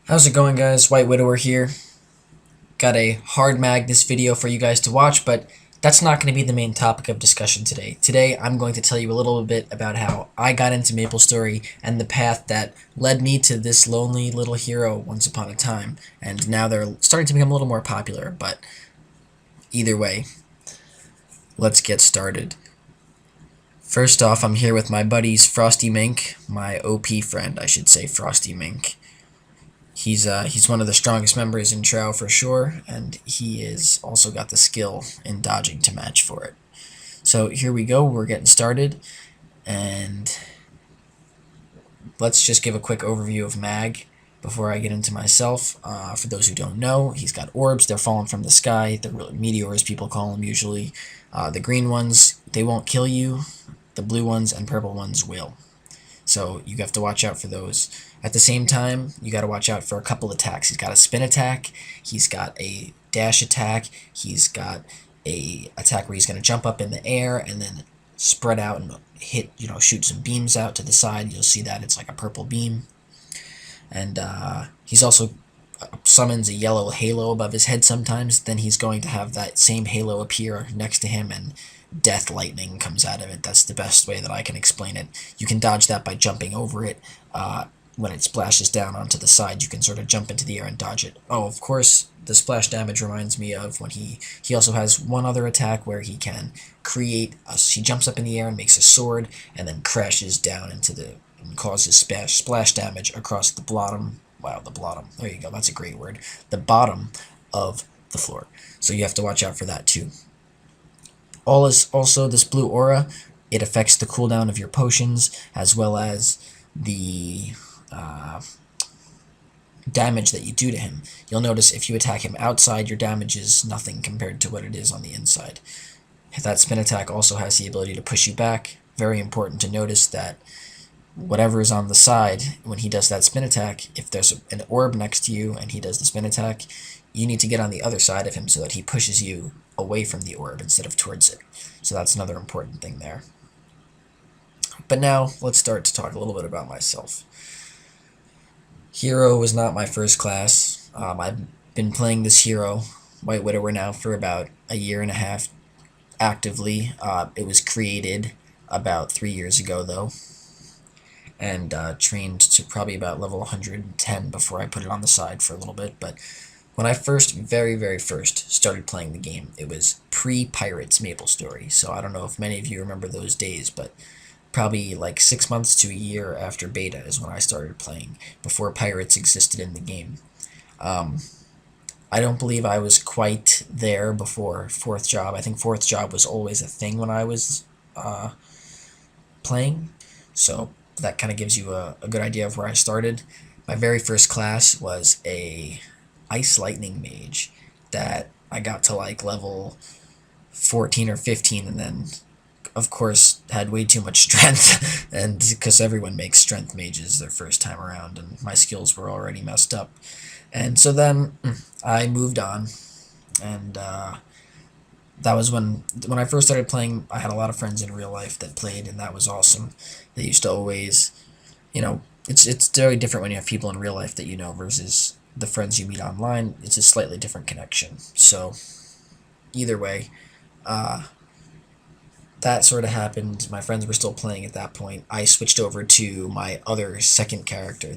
How's it going, guys? WhiteWidower here. Got a Hard Magnus video for you guys to watch, but that's not going to be the main topic of discussion today. Today, I'm going to tell you a little bit about how I got into Maplestory and the path that led me to this lonely little hero once upon a time. And now they're starting to become a little more popular, but either way, let's get started. First off, I'm here with my buddies FrostyMink, my OP friend, I should say, FrostyMink. He's one of the strongest members in Trow for sure, and he is also got the skill in dodging to match for it. So here we go, we're getting started, and let's just give a quick overview of Mag before I get into myself. For those who don't know, he's got orbs, they're falling from the sky, they're really meteors, people call them usually. The green ones, they won't kill you, the blue ones and purple ones will. So you have to watch out for those. At the same time, you got to watch out for a couple attacks. He's got a spin attack, he's got a dash attack, he's got a attack where he's going to jump up in the air and then spread out and hit, shoot some beams out to the side. You'll see that it's like a purple beam. And he's also summons a yellow halo above his head sometimes. Then he's going to have that same halo appear next to him, and death lightning comes out of it. That's the best way that I can explain it. You can dodge that by jumping over it. When it splashes down onto the side, you can sort of jump into the air and dodge it. Oh, of course, the splash damage reminds me of when he also has one other attack where he can create he jumps up in the air and makes a sword and then crashes down into the and causes splash damage across the bottom. Wow, the bottom. There you go. That's a great word. The bottom of the floor. So you have to watch out for that too. Also, this blue aura, it affects the cooldown of your potions as well as the damage that you do to him. You'll notice if you attack him outside, your damage is nothing compared to what it is on the inside. That spin attack also has the ability to push you back. Very important to notice that whatever is on the side, when he does that spin attack, if there's an orb next to you and he does the spin attack, you need to get on the other side of him so that he pushes you away from the orb instead of towards it. So that's another important thing there. But now, let's start to talk a little bit about myself. Hero was not my first class. I've been playing this hero, WhiteWidower, now for about a year and a half actively. It was created about 3 years ago, though, and trained to probably about level 110 before I put it on the side for a little bit. But when I very first started playing the game, it was pre-Pirates Maplestory, so I don't know if many of you remember those days, but probably like 6 months to a year after beta is when I started playing, before Pirates existed in the game. I don't believe I was quite there before 4th job. I think 4th job was always a thing when I was playing, so that kind of gives you a good idea of where I started. My very first class was a Ice Lightning Mage that I got to like level 14 or 15, and then of course had way too much strength, and because everyone makes strength mages their first time around, and my skills were already messed up. And so then I moved on, and that was when I first started playing. I had a lot of friends in real life that played, and that was awesome. They used to always, it's very different when you have people in real life that you know versus the friends you meet online. It's a slightly different connection. So either way, that sort of happened. My friends were still playing at that point. I switched over to my other second character.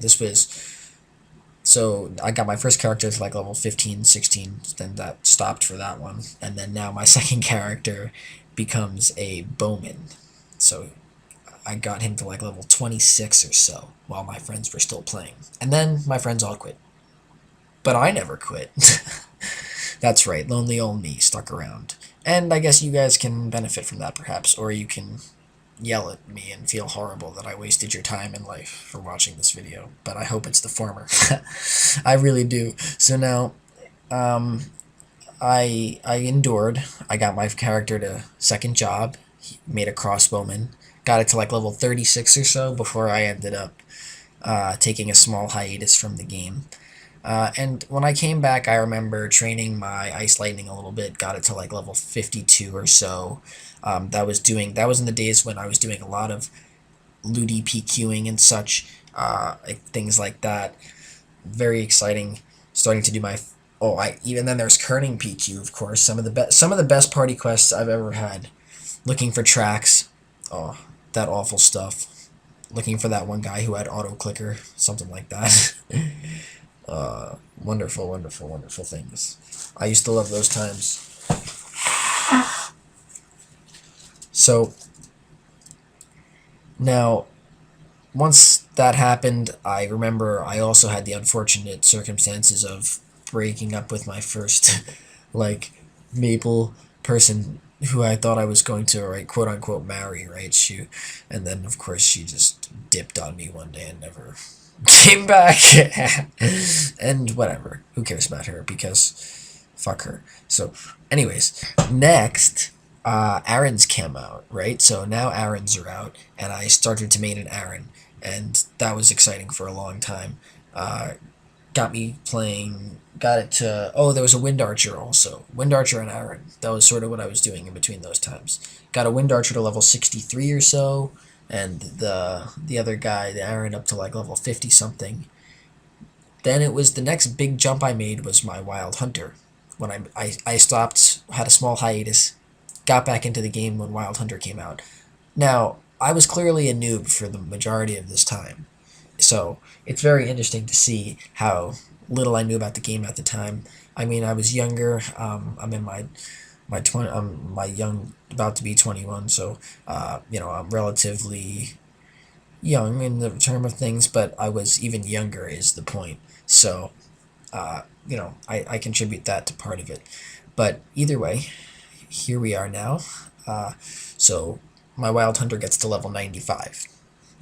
So I got my first character to like level 15, 16, then that stopped for that one. And then now my second character becomes a bowman. So I got him to like level 26 or so while my friends were still playing. And then my friends all quit. But I never quit. That's right, lonely old me stuck around. And I guess you guys can benefit from that perhaps, or you can yell at me and feel horrible that I wasted your time in life for watching this video. But I hope it's the former. I really do. So now, I endured. I got my character to second job, made a crossbowman, got it to like level 36 or so before I ended up taking a small hiatus from the game. And when I came back, I remember training my Ice Lightning a little bit, got it to like level 52 or so. That was in the days when I was doing a lot of looty PQing and such, things like that. very exciting. Starting to do my even then there's kerning PQ, of course. Some of the best party quests I've ever had. Looking for tracks. Oh, that awful stuff. Looking for that one guy who had auto clicker, something like that. Wonderful, wonderful, wonderful things. I used to love those times. So now, once that happened, I remember I also had the unfortunate circumstances of breaking up with my first, like, maple person who I thought I was going to, right, quote unquote, marry, right? And then, of course, she just dipped on me one day and never came back. And whatever. Who cares about her? Because fuck her. So, anyways, next, Aaron's came out, right? So now Aaron's are out, and I started to main an Aaron, and that was exciting for a long time. Got me playing, got it to, oh, there was a Wind Archer also. Wind Archer and Aaron. That was sort of what I was doing in between those times. Got a Wind Archer to level 63 or so, and the other guy, the Aaron, up to like level 50 something. Then it was the next big jump I made was my Wild Hunter. When I stopped, had a small hiatus, got back into the game when Wild Hunter came out. Now, I was clearly a noob for the majority of this time. So it's very interesting to see how little I knew about the game at the time. I mean, I was younger. I'm in my young, about to be 21. So I'm relatively young in the term of things, but I was even younger is the point. So I contribute that to part of it. But either way, here we are now. So my Wild Hunter gets to level 95.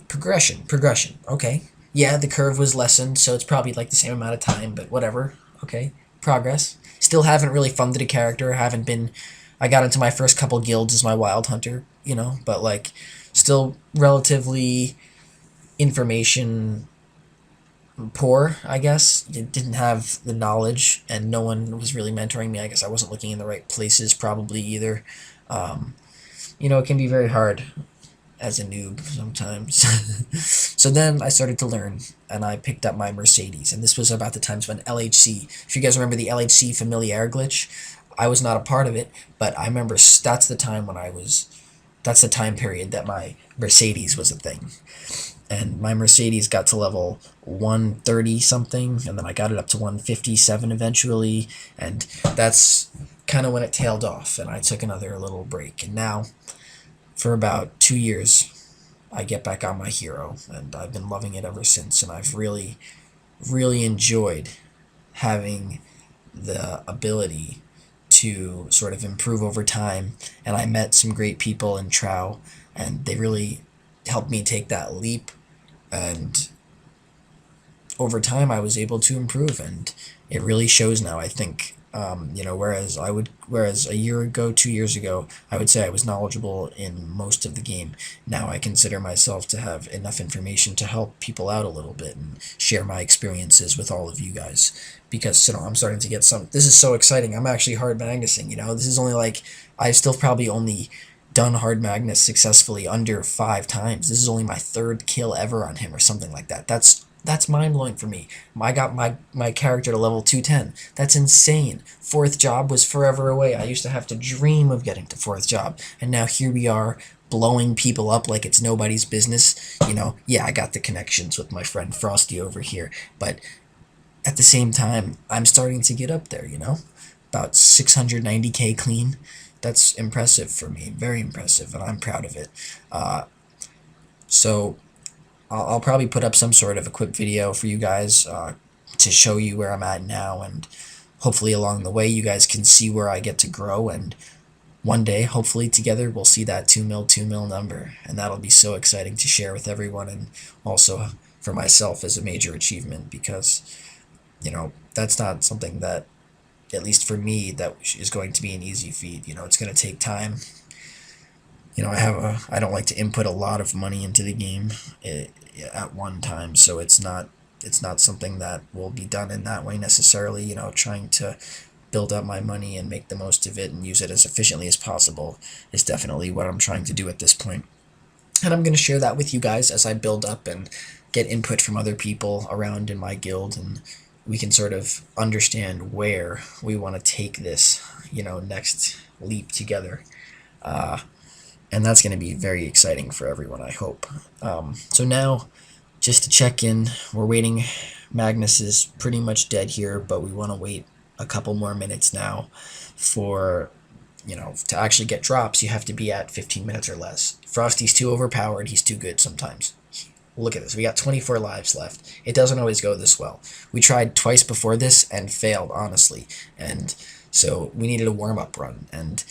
Progression. Okay. Yeah, the curve was lessened, so it's probably like the same amount of time, but whatever. Okay. Progress. Still haven't really funded a character. Haven't been. I got into my first couple guilds as my Wild Hunter, but like, still relatively information poor, I guess. Didn't have the knowledge, and no one was really mentoring me. I guess I wasn't looking in the right places, probably either. It can be very hard as a noob sometimes. So then I started to learn, and I picked up my Mercedes, and this was about the times when LHC, if you guys remember the LHC familiar glitch, I was not a part of it, but I remember that's the time that's the time period that my Mercedes was a thing. And my Mercedes got to level 130 something, and then I got it up to 157 eventually, and that's kind of when it tailed off, and I took another little break. And now, for about 2 years, I get back on my hero, and I've been loving it ever since, and I've really, really enjoyed having the ability to sort of improve over time, and I met some great people in Trow, and they really helped me take that leap, and over time I was able to improve, and it really shows now, I think. Whereas a year ago, 2 years ago, I would say I was knowledgeable in most of the game. Now I consider myself to have enough information to help people out a little bit and share my experiences with all of you guys. Because I'm starting to get some. This is so exciting. I'm actually Hard Magnusing. This is only like I've still probably only done Hard Magnus successfully under 5 times. This is only my 3rd kill ever on him or something like that. That's mind-blowing for me. I got my character to level 210. That's insane. 4th job was forever away. I used to have to dream of getting to 4th job. And now here we are, blowing people up like it's nobody's business. Yeah, I got the connections with my friend Frosty over here. But at the same time, I'm starting to get up there, About 690k clean. That's impressive for me. Very impressive, and I'm proud of it. So I'll probably put up some sort of equip video for you guys to show you where I'm at now, and hopefully along the way you guys can see where I get to grow, and one day, hopefully together, we'll see that 2 mil number, and that'll be so exciting to share with everyone, and also for myself as a major achievement, because, that's not something that, at least for me, that is going to be an easy feat. It's going to take time. I don't like to input a lot of money into the game at one time, so it's not something that will be done in that way necessarily. Trying to build up my money and make the most of it and use it as efficiently as possible is definitely what I'm trying to do at this point. And I'm going to share that with you guys as I build up and get input from other people around in my guild, and we can sort of understand where we want to take this, next leap together. And that's going to be very exciting for everyone, I hope. So now, just to check in, we're waiting. Magnus is pretty much dead here, but we want to wait a couple more minutes now for, to actually get drops. You have to be at 15 minutes or less. Frosty's too overpowered. He's too good sometimes. Look at this. We got 24 lives left. It doesn't always go this well. We tried twice before this and failed, honestly. And so we needed a warm-up run. And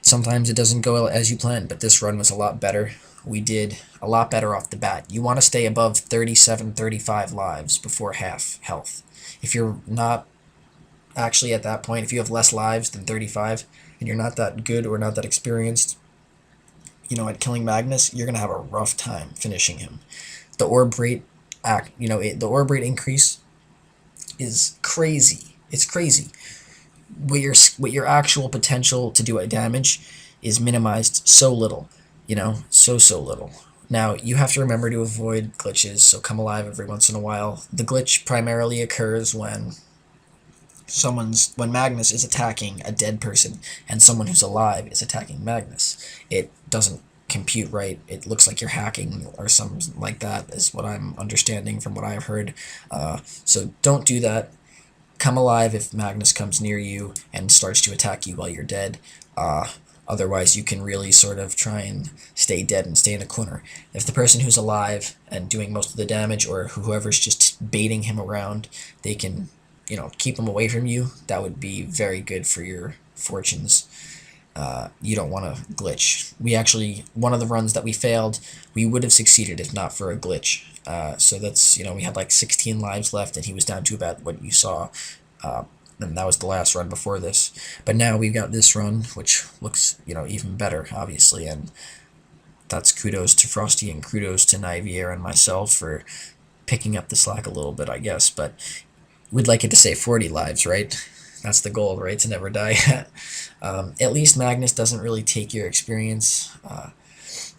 sometimes it doesn't go as you planned, but this run was a lot better. We did a lot better off the bat. You want to stay above 37, 35 lives before half health. If you're not actually at that point, if you have less lives than 35 and you're not that good or not that experienced, at killing Magnus, you're going to have a rough time finishing him. The orb rate the orb rate increase is crazy. It's crazy. What your actual potential to do damage is minimized so little, so little. Now, you have to remember to avoid glitches, so come alive every once in a while. The glitch primarily occurs when Magnus is attacking a dead person and someone who's alive is attacking Magnus. It doesn't compute right. It looks like you're hacking or something like that, is what I'm understanding from what I've heard. So don't do that. Come alive if Magnus comes near you and starts to attack you while you're dead. Otherwise, you can really sort of try and stay dead and stay in a corner. If the person who's alive and doing most of the damage, or whoever's just baiting him around, they can, keep him away from you, that would be very good for your fortunes. You don't want to glitch. One of the runs that we failed, we would have succeeded if not for a glitch. So that's, we had like 16 lives left, and he was down to about what you saw. And that was the last run before this. But now we've got this run, which looks, even better, obviously. And that's kudos to Frosty and kudos to Nivier and myself for picking up the slack a little bit, I guess. But we'd like it to say 40 lives, right? That's the goal, right? To never die. At least Magnus doesn't really take your experience.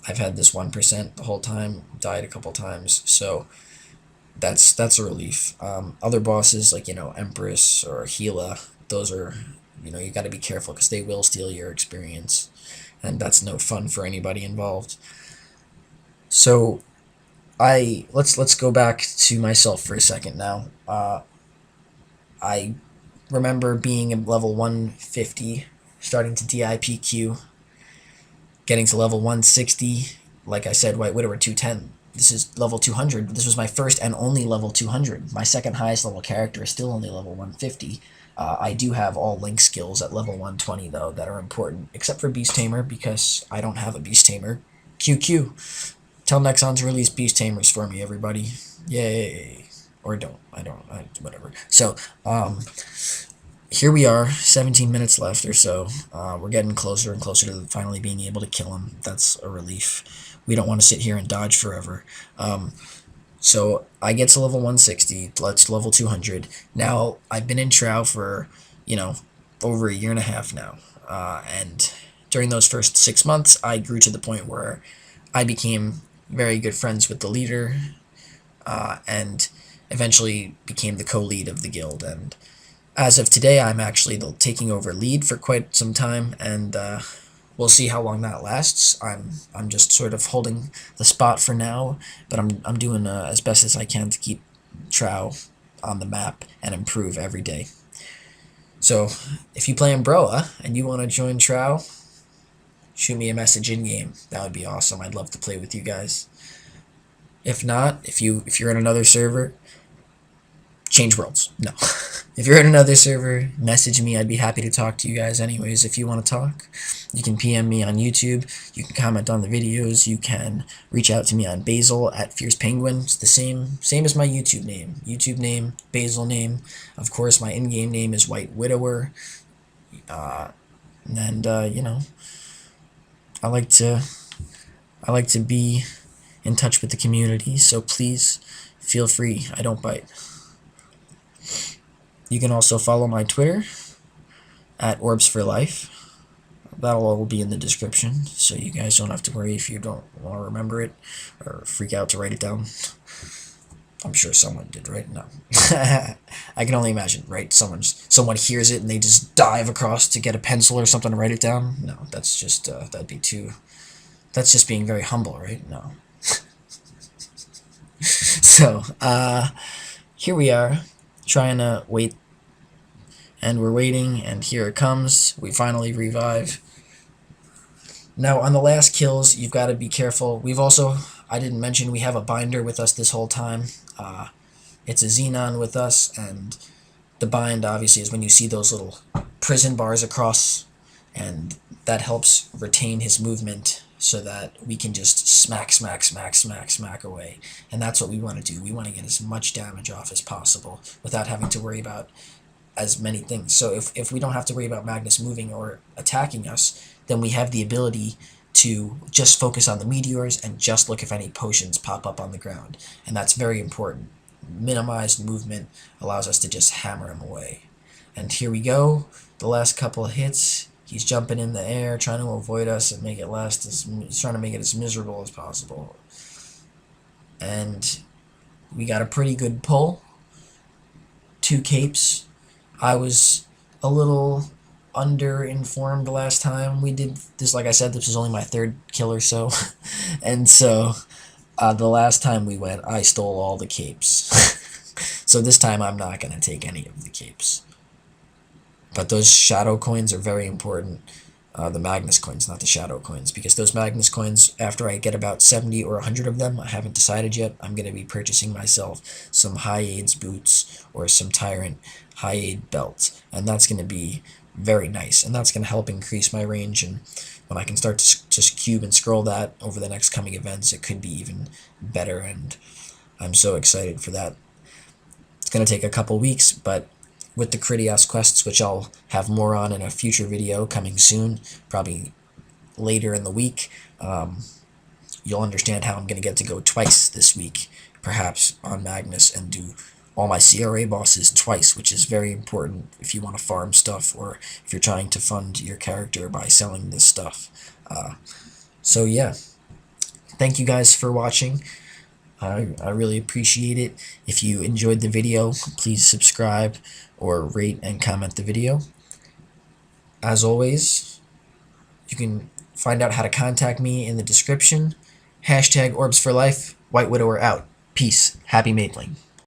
I've had this 1% the whole time, died a couple times, so that's a relief. Other bosses like, Empress or Gila, those are, you got to be careful because they will steal your experience, and that's no fun for anybody involved. So let's go back to myself for a second now. I remember being at level 150, starting to DIPQ, getting to level 160, like I said, WhiteWidower 210. This is level 200. This was my first and only level 200. My second highest level character is still only level 150. I do have all Link skills at level 120, though, that are important, except for Beast Tamer, because I don't have a Beast Tamer. QQ. Tell Nexon to release Beast Tamers for me, everybody. Yay. Or don't. Whatever. So, here we are, 17 minutes left or so. We're getting closer and closer to finally being able to kill him. That's a relief. We don't want to sit here and dodge forever. So I get to level 160. Let's level 200. Now, I've been in Trow for, over a year and a half now. And during those first 6 months, I grew to the point where I became very good friends with the leader, and eventually became the co-lead of the guild. And as of today, I'm actually taking over lead for quite some time, and we'll see how long that lasts. I'm just sort of holding the spot for now, but I'm doing as best as I can to keep Trow on the map and improve every day. So if you play Umbroa and you want to join Trow, shoot me a message in game. That would be awesome. I'd love to play with you guys. If not, if you're in another server, change worlds. No. If you're in another server, message me. I'd be happy to talk to you guys anyways if you want to talk. You can PM me on YouTube. You can comment on the videos. You can reach out to me on Basil at Fierce Penguin. It's the same as my YouTube name. YouTube name, Basil name. Of course, my in-game name is WhiteWidower. And I like to be in touch with the community, so please feel free. I don't bite. You can also follow my Twitter at Orbs for Life. That'll all be in the description, so you guys don't have to worry if you don't want to remember it or freak out to write it down. I'm sure someone did, right? No. I can only imagine, right? Someone hears it and they just dive across to get a pencil or something to write it down. No, that's just that'd be too. That's just being very humble, right? No. So here we are, trying to wait, and we're waiting, and here it comes. We finally revive. Now on the last kills, you've got to be careful. I didn't mention, we have a binder with us this whole time. It's a Xenon with us, and the bind obviously is when you see those little prison bars across, and that helps retain his movement so that we can just smack, smack, smack, smack, smack away. And that's what we want to do. We want to get as much damage off as possible without having to worry about as many things. So if we don't have to worry about Magnus moving or attacking us, then we have the ability to just focus on the meteors and just look if any potions pop up on the ground. And that's very important. Minimized movement allows us to just hammer him away. And here we go. The last couple of hits. He's jumping in the air, trying to avoid us and make it last. He's trying to make it as miserable as possible. And we got a pretty good pull. 2 capes. I was a little under-informed last time we did this. Like I said, this was only my 3rd kill or so. And so the last time we went, I stole all the capes. So this time I'm not going to take any of the capes. But those shadow coins are very important. The Magnus coins, not the shadow coins, because those Magnus coins, after I get about 70 or 100 of them, I haven't decided yet, I'm going to be purchasing myself some High Aids boots or some Tyrant High Aid belts, and that's going to be very nice, and that's going to help increase my range, and when I can start to cube and scroll that over the next coming events, it could be even better, and I'm so excited for that. It's going to take a couple weeks, but with the Critias quests, which I'll have more on in a future video coming soon, probably later in the week, you'll understand how I'm going to get to go twice this week, perhaps on Magnus, and do all my CRA bosses twice, which is very important if you want to farm stuff or if you're trying to fund your character by selling this stuff. So yeah, thank you guys for watching. I really appreciate it. If you enjoyed the video, please subscribe or rate and comment the video. As always, you can find out how to contact me in the description. #OrbsForLife. WhiteWidower out. Peace. Happy Mapling.